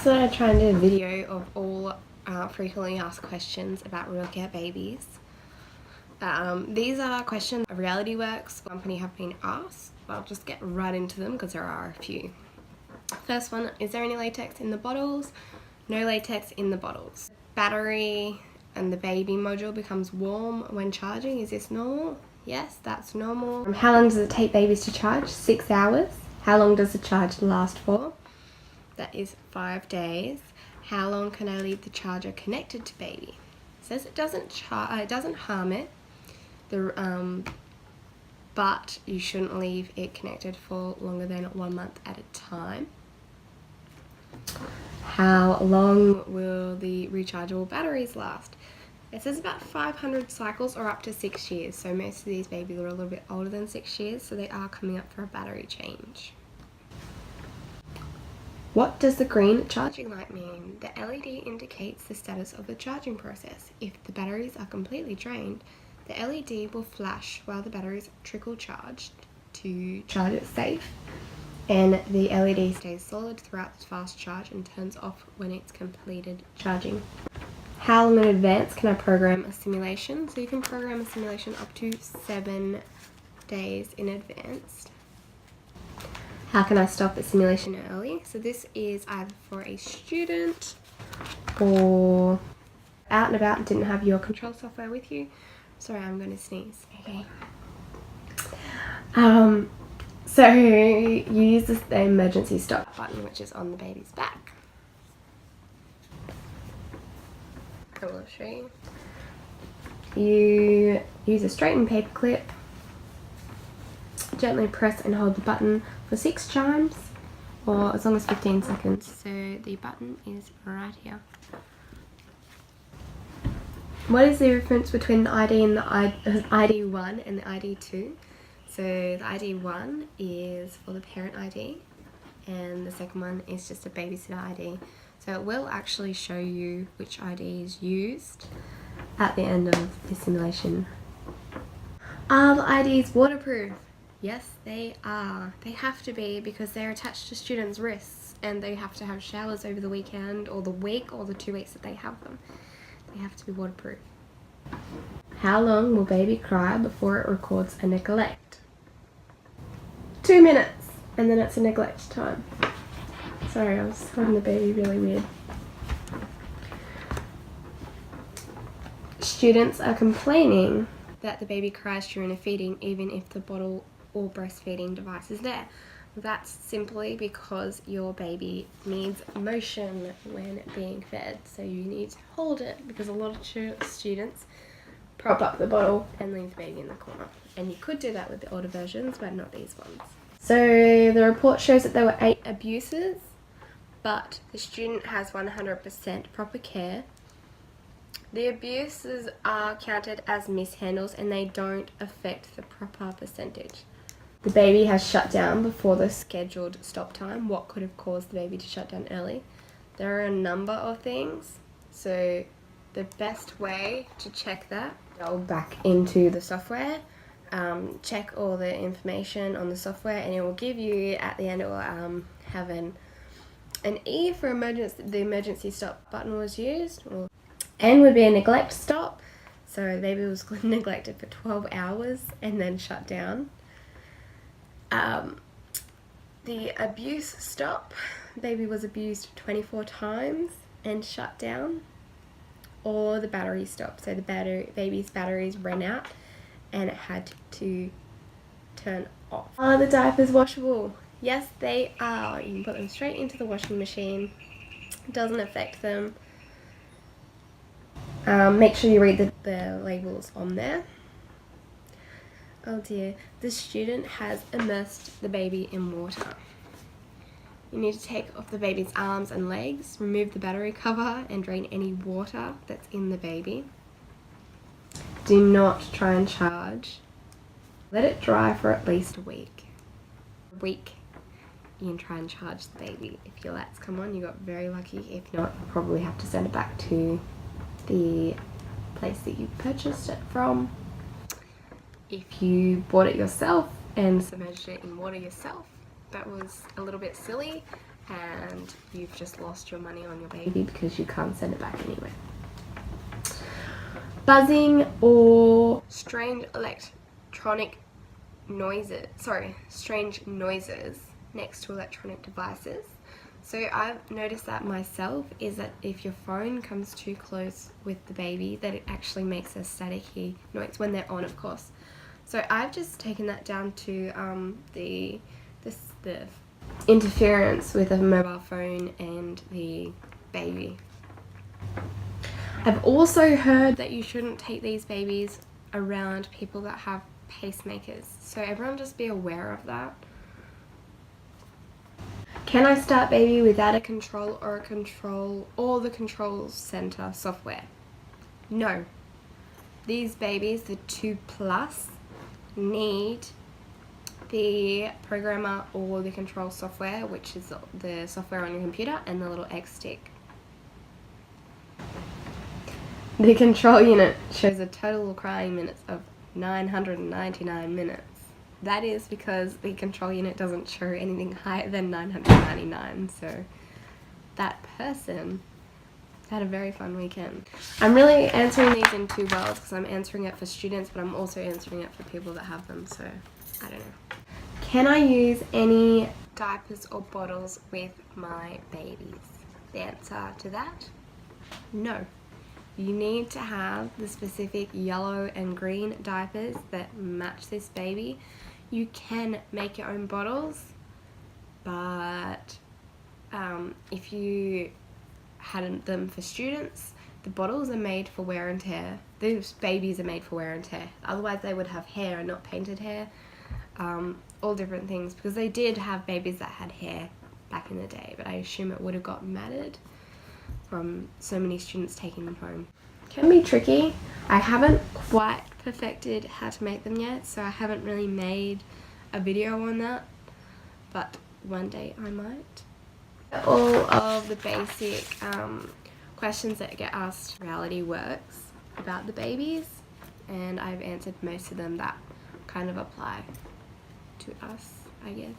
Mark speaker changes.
Speaker 1: thought I'd try and do a video of all frequently asked questions about Realcare babies. These are questions Reality Works company have been asked. I'll just get right into them because there are a few. First one, is there any latex in the bottles? No latex in the bottles. Battery and the baby module becomes warm when charging. Is this normal? Yes, that's normal. How long does it take babies to charge? 6 hours. How long does the charge last for? That is 5 days. How long can I leave the charger connected to baby? It says it doesn't harm it. But you shouldn't leave it connected for longer than 1 month at a time. How long will the rechargeable batteries last? It says about 500 cycles or up to 6 years. So most of these babies are a little bit older than 6 years, so they are coming up for a battery change. What does the green charging light mean? The LED indicates the status of the charging process. If the batteries are completely drained, the LED will flash while the batteries trickle charged to charge it safe, and the LED stays solid throughout the fast charge and turns off when it's completed charging. How long in advance can I program a simulation? So you can program a simulation up to 7 days in advance. How can I stop a simulation early? So this is either for a student or out and about and didn't have your control software with you. Sorry, I'm going to sneeze. Okay. So you use the emergency stop button, which is on the baby's back. I will show you. You use a straightened paper clip. Gently press and hold the button for 6 chimes, or as long as 15 seconds. So the button is right here. What is the difference between the ID and the ID1 and the ID2? So the ID1 is for the parent ID, and the second one is just a babysitter ID. So it will actually show you which ID is used at the end of the simulation. Are the IDs waterproof? Yes, they are. They have to be because they're attached to students' wrists and they have to have showers over the weekend or the week or the 2 weeks that they have them. They have to be waterproof. How long will baby cry before it records a neglect? 2 minutes, and then it's a neglect time. Sorry, I was holding the baby really weird. Students are complaining that the baby cries during a feeding even if the bottle or breastfeeding device is there. That's simply because your baby needs motion when being fed, so you need to hold it, because a lot of students prop up the bottle and leave the baby in the corner. And you could do that with the older versions, but not these ones. So the report shows that there were 8 abuses, but the student has 100% proper care. The abuses are counted as mishandles and they don't affect the proper percentage. The baby has shut down before the scheduled stop time. What could have caused the baby to shut down early? There are a number of things. So the best way to check that, go back into the software, check all the information on the software, and it will give you, at the end, it will have an E for emergency. The emergency stop button was used. N would be a neglect stop. So the baby was neglected for 12 hours and then shut down. The abuse stop, baby was abused 24 times and shut down. Or the battery stop, so the baby's batteries ran out and it had to turn off. Are the diapers washable? Yes, they are. You can put them straight into the washing machine. It doesn't affect them. Make sure you read the labels on there. Oh dear, the student has immersed the baby in water. You need to take off the baby's arms and legs, remove the battery cover and drain any water that's in the baby. Do not try and charge. Let it dry for at least a week. You can try and charge the baby. If your lights come on, you got very lucky. If not, you'll probably have to send it back to the place that you purchased it from. If you bought it yourself and submerged it in water yourself, that was a little bit silly. and you've just lost your money on your baby because you can't send it back anyway. Buzzing or strange noises next to electronic devices. So I've noticed that myself, is that if your phone comes too close with the baby, that it actually makes a staticky noise when they're on, of course. So I've just taken that down to the interference with a mobile phone and the baby. I've also heard that you shouldn't take these babies around people that have pacemakers. So everyone just be aware of that. Can I start baby without a control or the control center software? No. These babies, the 2+, need the programmer or the control software, which is the software on your computer, and the little X stick. The control unit shows a total crying minutes of 999 minutes. That is because the control unit doesn't show anything higher than 999, so that person had a very fun weekend. I'm really answering these in two worlds because I'm answering it for students, but I'm also answering it for people that have them, so I don't know. Can I use any diapers or bottles with my babies? The answer to that, no. You need to have the specific yellow and green diapers that match this baby. You can make your own bottles, but if you had them for students, the bottles are made for wear and tear. These babies are made for wear and tear. Otherwise they would have hair and not painted hair. All different things, because they did have babies that had hair back in the day, but I assume it would have got matted from so many students taking them home. Can be tricky. I haven't quite perfected how to make them yet, so I haven't really made a video on that, but one day I might. All of the basic questions that get asked Reality Works about the babies, and I've answered most of them that kind of apply to us, I guess.